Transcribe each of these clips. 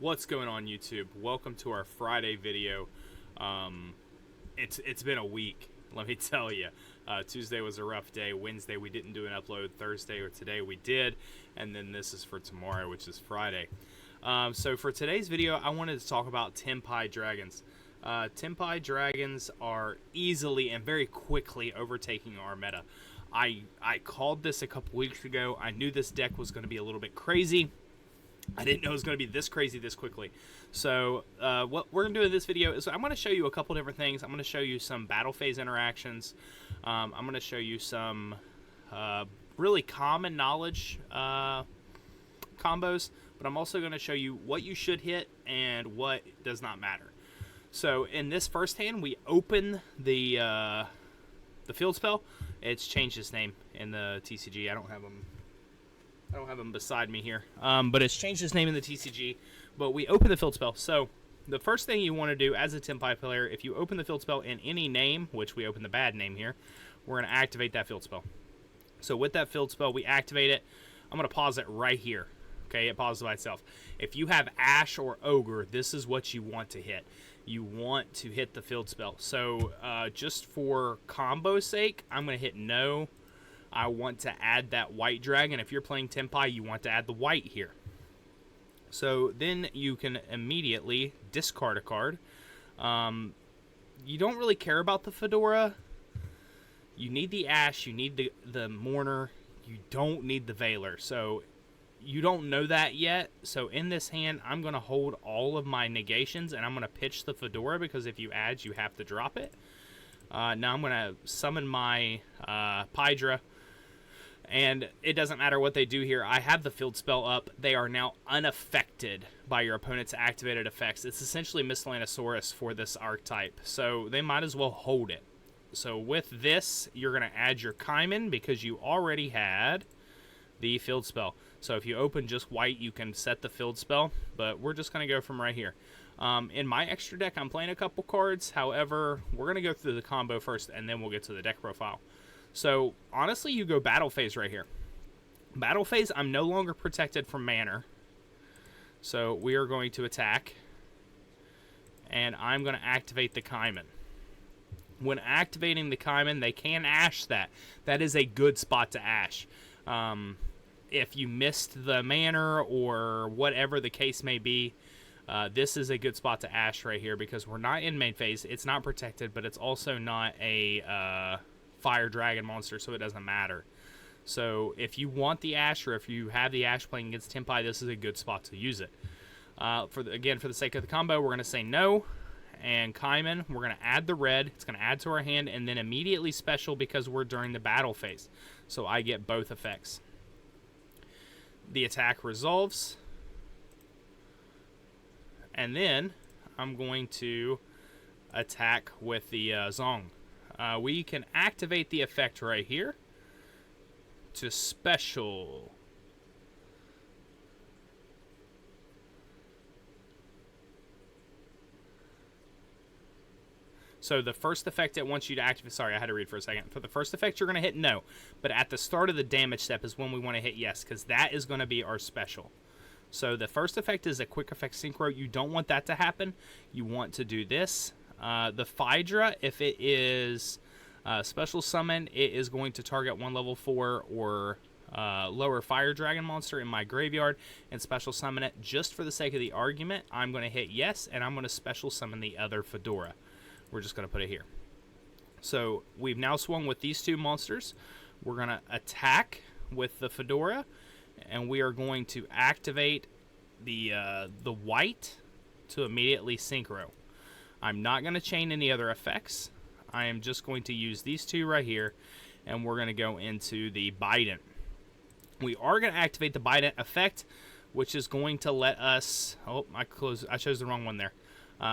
What's going on, YouTube? Welcome to our Friday video. It's been a week, let me tell you. Tuesday was a rough day. Wednesday we didn't do an upload. Thursday or today we did, and then this is for tomorrow, which is Friday. So for today's video, I wanted to talk about Tenpai dragons. Tenpai dragons are easily and very quickly overtaking our meta. I called this a couple weeks ago. I knew this deck was going to be a little bit crazy. I didn't know it was going to be this crazy this quickly. So what we're going to do in this video is I'm going to show you a couple different things. I'm going to show you some battle phase interactions. I'm going to show you some really common knowledge combos, but I'm also going to show you what you should hit and what does not matter. So in this first hand, we open the field spell. It's changed its name in the TCG. I don't have them beside me here, but it's changed its name in the TCG. But we open the field spell. So the first thing you want to do as a Tenpai player, if you open the field spell in any name, which we open the bad name here, we're going to activate that field spell. So with that field spell, we activate it. I'm going to pause it right here. Okay, it pauses by itself. If you have Ash or Ogre, this is what you want to hit. You want to hit the field spell. So just for combo's sake, I'm going to hit no. I want to add that white dragon. If you're playing Tenpai, you want to add the white here. So then you can immediately discard a card. You don't really care about the Fedora. You need the Ash. You need the Mourner. You don't need the Veiler. So you don't know that yet. So in this hand, I'm going to hold all of my negations, and I'm going to pitch the Fedora, because if you add, you have to drop it. Now I'm going to summon my Pydra. And it doesn't matter what they do here. I have the field spell up. They are now unaffected by your opponent's activated effects. It's essentially Miscellaneousaurus for this archetype. So they might as well hold it. So with this, you're going to add your Kaiman, because you already had the field spell. So if you open just white, you can set the field spell. But we're just going to go from right here. In my extra deck, I'm playing a couple cards. However, we're going to go through the combo first, and then we'll get to the deck profile. So, honestly, you go battle phase right here. Battle phase, I'm no longer protected from manner. So, we are going to attack. And I'm going to activate the Kaiman. When activating the Kaiman, they can Ash that. That is a good spot to Ash. If you missed the manner or whatever the case may be, this is a good spot to Ash right here, because we're not in main phase. It's not protected, but it's also not a fire dragon monster, so it doesn't matter. So if you want the Ash, or if you have the Ash playing against Tenpai, this is a good spot to use it. Again, for the sake of the combo, we're going to say no. And Kaiman, we're going to add the red. It's going to add to our hand, and then immediately special, because we're during the battle phase. So I get both effects. The attack resolves. And then I'm going to attack with the Zong. We can activate the effect right here to special. So the first effect it wants you to activate, sorry, I had to read for a second. For the first effect, you're going to hit no. But at the start of the damage step is when we want to hit yes, because that is going to be our special. So the first effect is a quick effect synchro. You don't want that to happen. You want to do this. The Phaedra, if it is special summon, it is going to target one level 4 or lower fire dragon monster in my graveyard and special summon it. Just for the sake of the argument, I'm going to hit yes, and I'm going to special summon the other Fedora. We're just going to put it here. So we've now swung with these two monsters. We're going to attack with the Fedora, and we are going to activate the white to immediately synchro. I'm not going to chain any other effects. I am just going to use these two right here, and we're going to go into the Bident. We are going to activate the Bident effect, which is going to let us... Oh, I chose the wrong one there.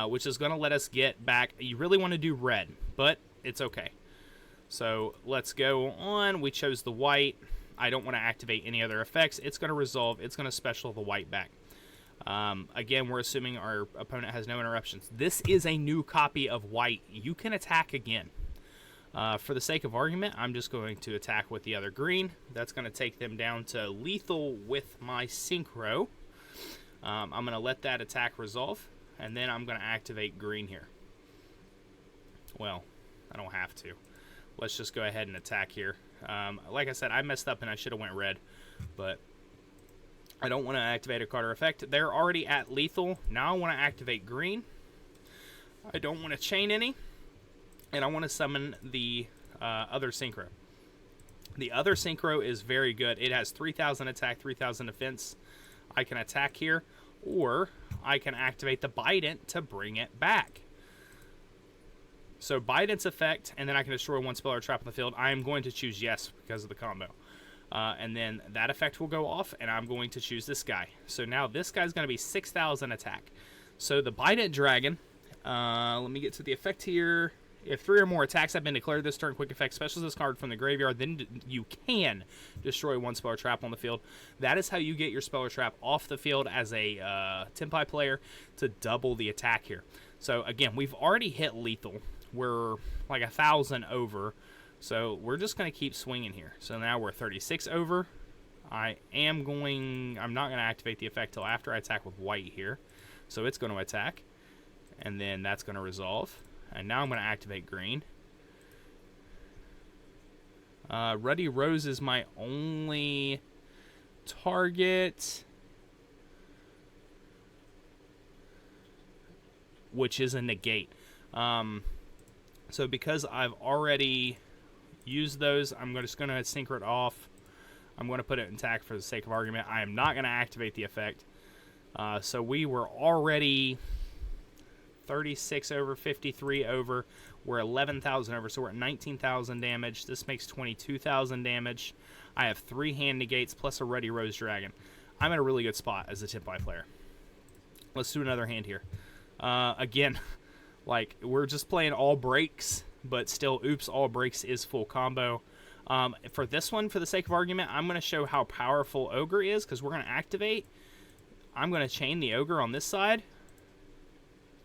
Which is going to let us get back... You really want to do red, but it's okay. So let's go on. We chose the white. I don't want to activate any other effects. It's going to resolve. It's going to special the white back. Again, we're assuming our opponent has no interruptions. This is a new copy of white. You can attack again. For the sake of argument, I'm just going to attack with the other green. That's going to take them down to lethal with my synchro. I'm going to let that attack resolve, and then I'm going to activate green here. Well, I don't have to. Let's just go ahead and attack here. Like I said, I messed up and I should have went red, but I don't want to activate a card or effect. They're already at lethal. Now I want to activate green. I don't want to chain any, and I want to summon the other synchro. The other synchro is very good. It has 3,000 attack, 3,000 defense. I can attack here, or I can activate the Bident to bring it back. So Bident's effect, and then I can destroy one spell or trap on the field. I am going to choose yes because of the combo. And then that effect will go off, and I'm going to choose this guy. So now this guy's going to be 6,000 attack. So the Bident Dragon, let me get to the effect here. If 3 or more attacks have been declared this turn, quick effect, specials this card from the graveyard, then you can destroy one spell or trap on the field. That is how you get your spell or trap off the field as a Tenpai player to double the attack here. So again, we've already hit lethal. We're like 1,000 over, so we're just going to keep swinging here. So now we're 36 over. I'm not going to activate the effect till after I attack with white here. So it's going to attack, and then that's going to resolve. And now I'm going to activate green. Ruddy Rose is my only target, which is a negate. So because I've already used those, I'm just going to synchro it off. I'm going to put it in attack for the sake of argument. I am not going to activate the effect. So we were already 36 over, 53 over. We're 11,000 over, so we're at 19,000 damage. This makes 22,000 damage. I have 3 hand negates plus a Ruddy Rose Dragon. I'm in a really good spot as a Tenpai player. Let's do another hand here. Again, like, we're just playing all breaks, but still, oops, all breaks is full combo. For this one, for the sake of argument, I'm going to show how powerful Ogre is, because we're going to activate. I'm going to chain the Ogre on this side,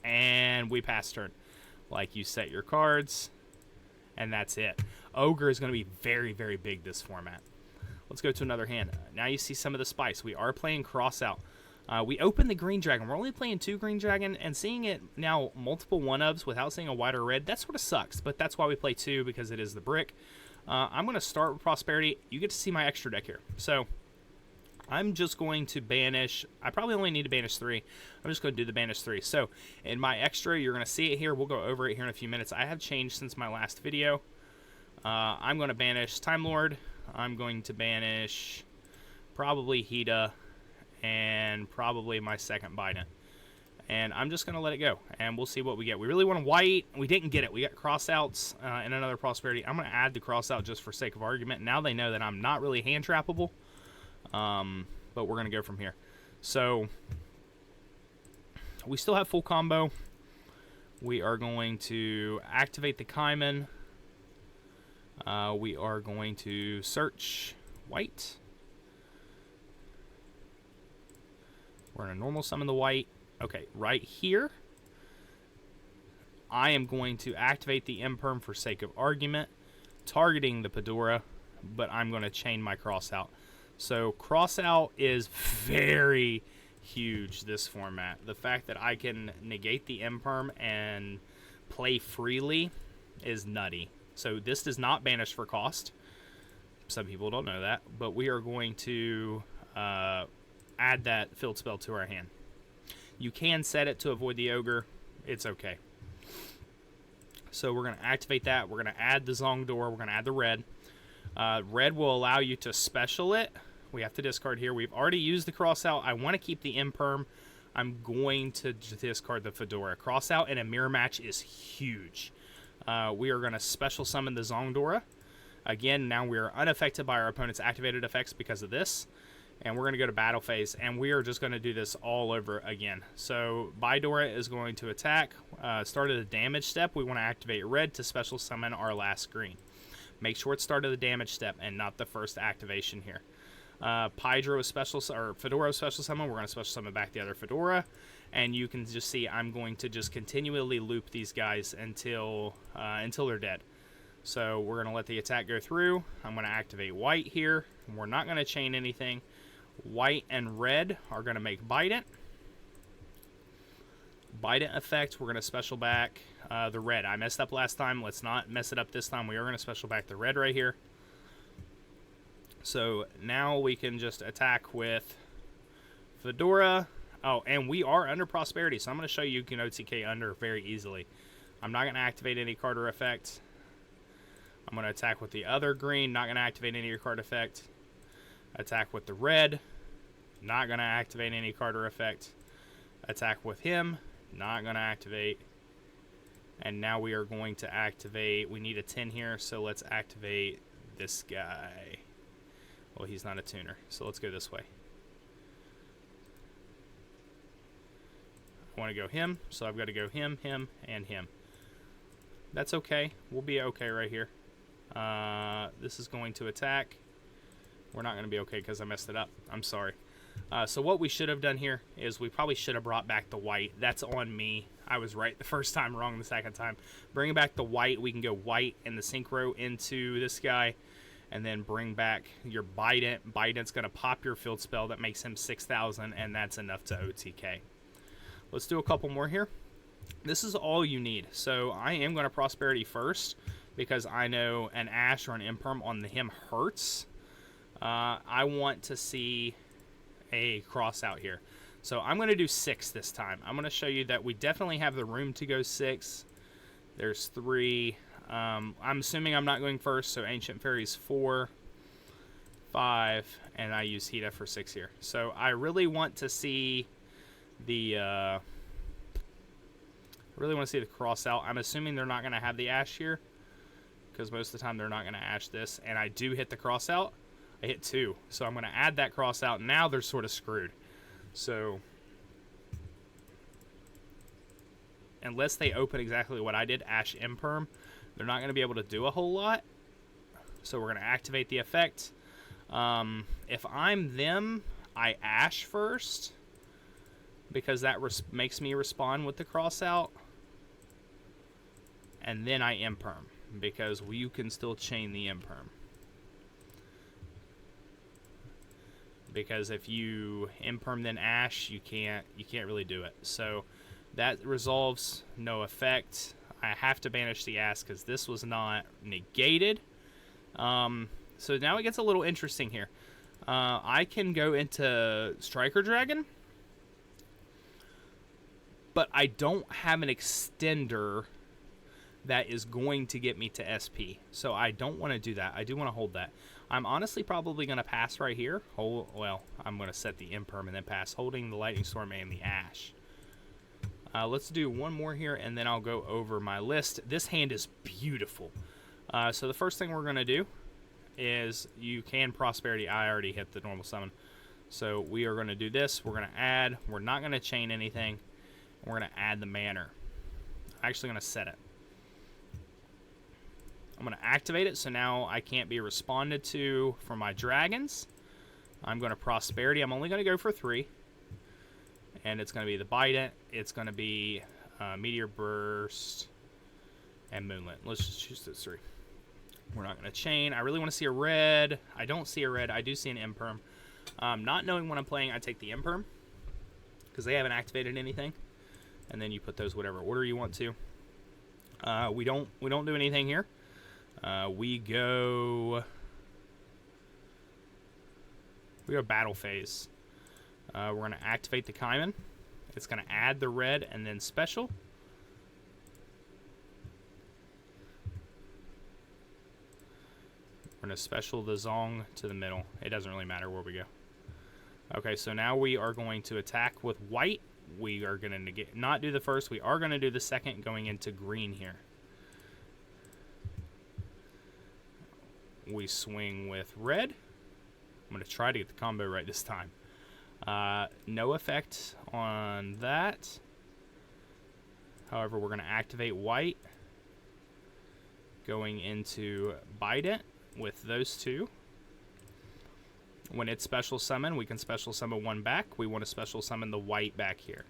and we pass turn. Like, you set your cards, and that's it. Ogre is going to be very, very big this format. Let's go to another hand. Now you see some of the spice. We are playing Crossout. We opened the green dragon. We're only playing 2 green dragon, and seeing it now multiple 1-ups without seeing a white or red, that sort of sucks, but that's why we play 2, because it is the brick. I'm going to start with Prosperity. You get to see my extra deck here. So I'm just going to banish. I probably only need to banish 3. I'm just going to do the banish 3. So in my extra, you're going to see it here. We'll go over it here in a few minutes. I have changed since my last video. I'm going to banish Time Lord. I'm going to banish probably Hida, and probably my second Bident. And I'm just going to let it go, and we'll see what we get. We really want white. We didn't get it. We got crossouts and another Prosperity. I'm going to add the crossout just for sake of argument. Now they know that I'm not really hand trappable, but we're going to go from here. So we still have full combo. We are going to activate the Kaiman. We are going to search white. We're going to normal summon the white. Okay, right here, I am going to activate the Imperm for sake of argument, targeting the Fedora, but I'm going to chain my Crossout. So Crossout is very huge this format. The fact that I can negate the Imperm and play freely is nutty. So this does not banish for cost. Some people don't know that, but we are going to add that field spell to our hand. You can set it to avoid the Ogre. It's okay. So we're going to activate that. We're going to add the Zongdor. We're going to add the red. Red will allow you to special it. We have to discard here. We've already used the Crossout. I want to keep the Imperm. I'm going to discard the Fedora. Crossout in a mirror match is huge. We are going to special summon the Zongdora. Again, now we are unaffected by our opponent's activated effects because of this. And we're going to go to battle phase, and we are just going to do this all over again. So Bidora is going to attack. Start of the damage step, we want to activate red to special summon our last green. Make sure it's start of the damage step and not the first activation here. Fedora special summon, we're going to special summon back the other Fedora. And you can just see I'm going to just continually loop these guys until they're dead. So we're going to let the attack go through. I'm going to activate white here. We're not going to chain anything. White and red are going to make Bident. Bident effect, we're going to special back the red. I messed up last time. Let's not mess it up this time. We are going to special back the red right here. So now we can just attack with Fedora. Oh, and we are under prosperity, so I'm going to show you can OTK under very easily. I'm not going to activate any card or effect. I'm going to attack with the other green, not going to activate any card effect. Attack with the red, not going to activate any card or effect. Attack with him, not going to activate. And now we are going to activate, we need a 10 here, so let's activate this guy. Well, he's not a tuner, so let's go this way. I want to go him, so I've got to go him, him, and him. That's okay. We'll be okay right here. This is going to attack. We're not going to be okay because I messed it up. I'm sorry. So what we should have done here is we probably should have brought back the white. That's on me. I was right the first time, wrong the second time. Bringing back the white, we can go white and the synchro into this guy. And then bring back your Bident. Bident's going to pop your field spell. That makes him 6,000, and that's enough to OTK. Let's do a couple more here. This is all you need. So I am going to prosperity first because I know an Ash or an Imperm on him hurts. I want to see a cross out here. So I'm going to do 6 this time. I'm going to show you that we definitely have the room to go 6. There's 3. I'm assuming I'm not going first, so Ancient Fairies 4, 5, and I use Hita for 6 here. So I really want to see the cross out. I'm assuming they're not going to have the Ash here, because most of the time they're not going to Ash this, and I do hit the cross out. I hit 2, so I'm going to add that cross out. Now they're sort of screwed. So unless they open exactly what I did, Ash Imperm, they're not going to be able to do a whole lot. So we're going to activate the effect. If I'm them, I Ash first, because that makes me respond with the cross out. And then I Imperm, because you can still chain the Imperm. Because if you Imperm then Ash, you can't really do it. So that resolves no effect. I have to banish the Ass because this was not negated. So now it gets a little interesting here. I can go into Striker Dragon, but I don't have an extender that is going to get me to SP. So I don't want to do that. I do want to hold that. I'm honestly probably going to pass right here. Well, I'm going to set the Imperm and then pass, holding the Lightning Storm and the Ash. Let's do one more here, and then I'll go over my list. This hand is beautiful. So the first thing we're going to do is you can Prosperity. I already hit the normal summon. So we are going to do this. We're going to add. We're not going to chain anything. We're going to add the Manor. I'm actually going to set it. I'm going to activate it, so now I can't be responded to for my dragons. I'm going to Prosperity. I'm only going to go for 3. And it's going to be the Bident. It's going to be Meteor Burst and Moonlit. Let's just choose those 3. We're not going to chain. I really want to see a red. I don't see a red. I do see an Imperm. Not knowing when I'm playing, I take the Imperm because they haven't activated anything. And then you put those whatever order you want to. We don't do anything here. We go battle phase. We're going to activate the Kaiman. It's going to add the red and then special. We're going to special the Zong to the middle. It doesn't really matter where we go. Okay, so now we are going to attack with white. We are going to not do the first. We are going to do the second going into green here. We swing with red. I'm going to try to get the combo right this time. No effect on that. However, we're going to activate white. Going into Bident with those 2. When it's special summon, we can special summon 1 back. We want to special summon the white back here.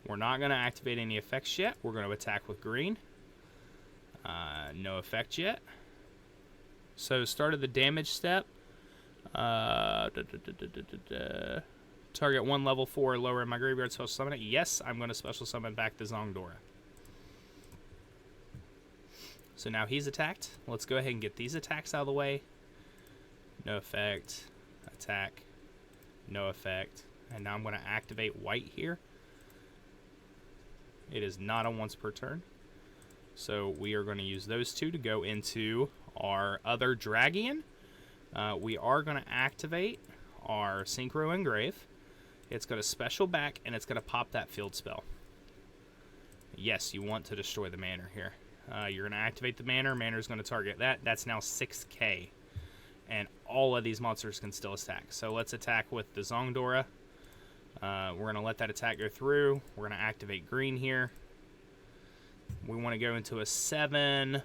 We're not going to activate any effects yet. We're going to attack with green. No effect yet. So start of the damage step. Target 1 level 4 or lower in my graveyard, special summon it. Yes, I'm going to special summon back the Zongdora. So now he's attacked. Let's go ahead and get these attacks out of the way. No effect. Attack. No effect. And now I'm going to activate white here. It is not a once per turn. So we are going to use those two to go into our other Dragian. We are going to activate our Synchro Engrave. It's going to special back, and it's going to pop that field spell. Yes, you want to destroy the Manor here. You're going to activate the Manor. Manor is going to target that. That's now 6k. And all of these monsters can still attack. So let's attack with the Zongdora. We're going to let that attack go through. We're going to activate green here. We want to go into a 7.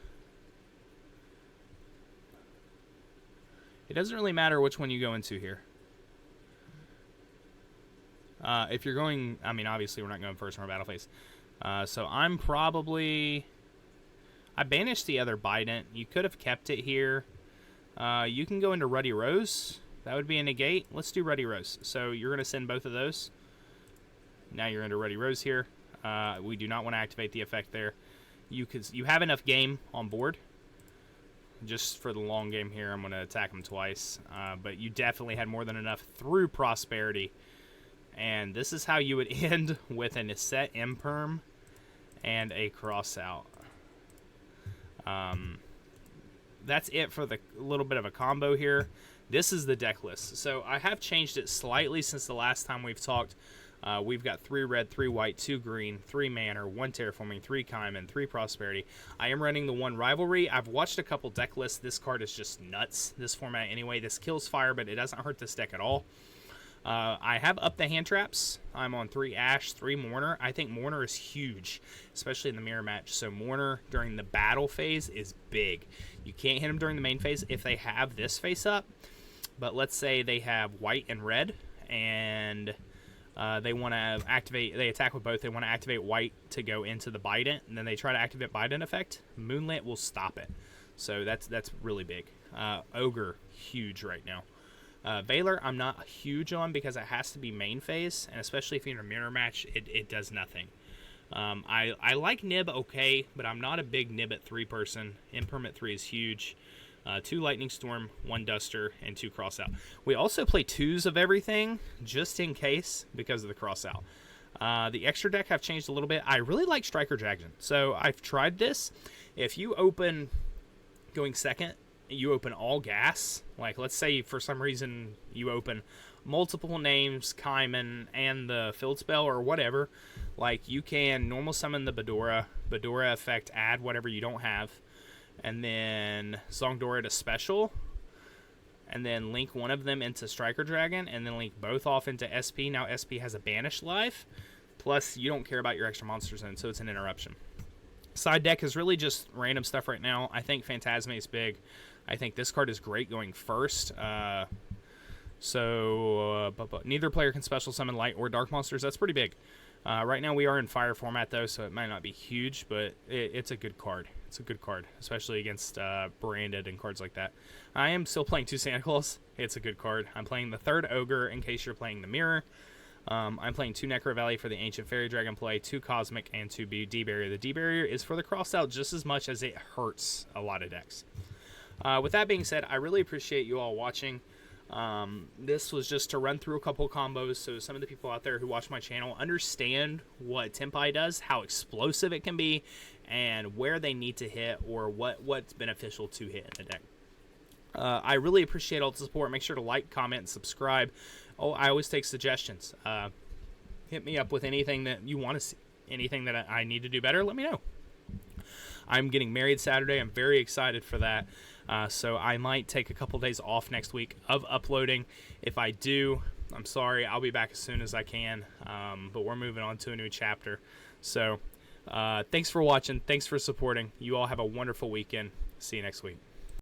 It doesn't really matter which one you go into here. If you're going... I mean, obviously we're not going first in our battle phase. So I'm probably... I banished the other Bident. You could have kept it here. You can go into Ruddy Rose. That would be a negate. Let's do Ruddy Rose. So you're going to send both of those. Now you're into Ruddy Rose here. We do not want to activate the effect there. You have enough game on board. Just for the long game here, I'm going to attack them twice. But you definitely had more than enough through Prosperity. And this is how you would end with an Set Imperm and a Crossout. That's it for the little bit of a combo here. This is the deck list. So I have changed it slightly since the last time we've talked. We've got 3 red, 3 white, 2 green, 3 Manor, 1 Terraforming, 3 Kaiman, 3 Prosperity. I am running the 1 Rivalry. I've watched a couple deck lists. This card is just nuts, this format anyway. This kills fire, but it doesn't hurt this deck at all. I have upped the Handtraps. I'm on 3 Ash, 3 Mourner. I think Mourner is huge, especially in the mirror match. So Mourner during the battle phase is big. You can't hit them during the main phase if they have this face up. But let's say they have white and red, and they want to activate. They attack with both. They want to activate white to go into the Bident, and then they try to activate Bident effect. Moonlit will stop it. So that's really big. Ogre, huge right now. Valor, I'm not huge on because it has to be main phase, and especially if you're in a mirror match, it does nothing. I like Nib okay, but I'm not a big Nib at 3 person. Imperm at 3 is huge. 2 Lightning Storm, 1 Duster, and 2 Crossout. We also play 2s of everything, just in case, because of the Crossout. The extra deck I've changed a little bit. I really like Striker Dragon, so I've tried this. If you open going second, you open all gas. Like, let's say for some reason you open multiple names, Kaiman, and the field spell or whatever. Like, you can normal summon the Bedora effect, add whatever you don't have, and then Zongdora to special, and then link one of them into Striker Dragon, and then link both off into SP. Now SP has a Banish life, plus you don't care about your extra monsters in, so it's an interruption. Side deck is really just random stuff right now. I think Phantasme is big. I think this card is great going first. But neither player can special summon light or dark monsters. That's pretty big. Right now we are in fire format though, so it might not be huge, but it's a good card. It's a good card, especially against branded and cards like that. I am still playing 2 Santa Claus. It's a good card. I'm playing the 3rd Ogre in case you're playing the Mirror. I'm playing 2 Necro Valley for the Ancient Fairy Dragon play, 2 Cosmic, and 2 D-Barrier. The D-Barrier is for the Crossout just as much as it hurts a lot of decks. With that being said, I really appreciate you all watching. This was just to run through a couple combos so some of the people out there who watch my channel understand what Tenpai does, how explosive it can be, and where they need to hit or what's beneficial to hit in the deck. I really appreciate all the support. Make sure to like, comment, and subscribe. Oh, I always take suggestions. Hit me up with anything that you want to see, anything that I need to do better, let me know. I'm getting married Saturday. I'm very excited for that. So I might take a couple days off next week of uploading. If I do, I'm sorry. I'll be back as soon as I can. But we're moving on to a new chapter. So thanks for watching. Thanks for supporting. You all have a wonderful weekend. See you next week.